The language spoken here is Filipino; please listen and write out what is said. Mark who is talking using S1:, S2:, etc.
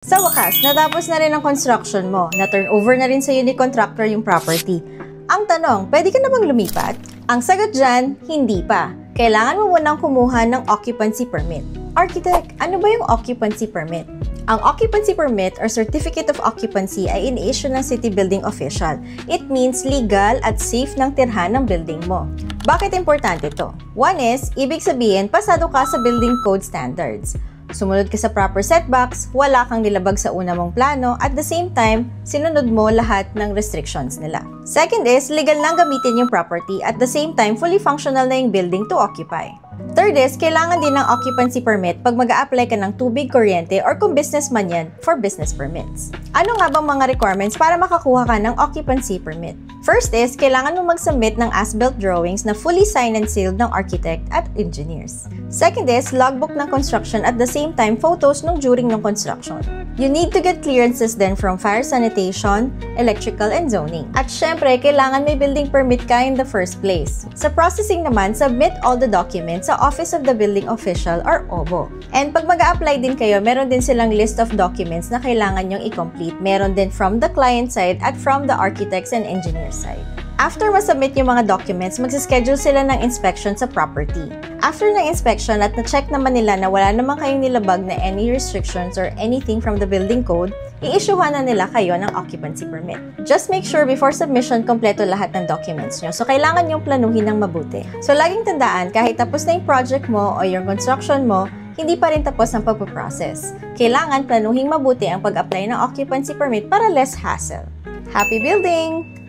S1: Sa wakas, natapos na rin ang construction mo, na-turn over na rin sa'yo ni contractor yung property. Ang tanong, pwede ka na bang lumipat? Ang sagot dyan, hindi pa. Kailangan mo munang kumuha ng occupancy permit. Architect, ano ba yung occupancy permit? Ang occupancy permit or certificate of occupancy ay in-issue ng city building official. It means legal at safe ng tirhan ng building mo. Bakit importante ito? One is, ibig sabihin, pasado ka sa building code standards. Sumunod ka sa proper setbacks, wala kang nilabag sa una mong plano, at the same time, sinunod mo lahat ng restrictions nila. Second is, legal nang gamitin yung property, at the same time, fully functional na yung building to occupy. Third is, kailangan din ng occupancy permit pag mag-a-apply ka ng tubig, kuryente, or kung business man yan, for business permits. Ano nga bang mga requirements para makakuha ka ng occupancy permit? First is, kailangan mo mag-submit ng as-built drawings na fully signed and sealed ng architect at engineers. Second is, logbook ng construction at the same time, photos nung during ng construction. You need to get clearances then from fire sanitation, electrical, and zoning. At syempre, kailangan may building permit ka in the first place. Sa processing naman, submit all the documents sa Office of the Building Official or OBO. And pag mag-a-apply din kayo, meron din silang list of documents na kailangan nyong i-complete. Meron din from the client side at from the architects and engineers side. After masubmit yung mga documents, magsischedule sila ng inspection sa property. After ng inspection at na-check naman nila na wala naman kayong nilabag na any restrictions or anything from the building code, i-issuehan na nila kayo ng occupancy permit. Just make sure before submission, kompleto lahat ng documents nyo. So, kailangan yung planuhin ng mabuti. So, laging tandaan, kahit tapos na yung project mo o yung construction mo, hindi pa rin tapos ang pagpaprocess. Kailangan planuhin mabuti ang pag-apply ng occupancy permit para less hassle. Happy building!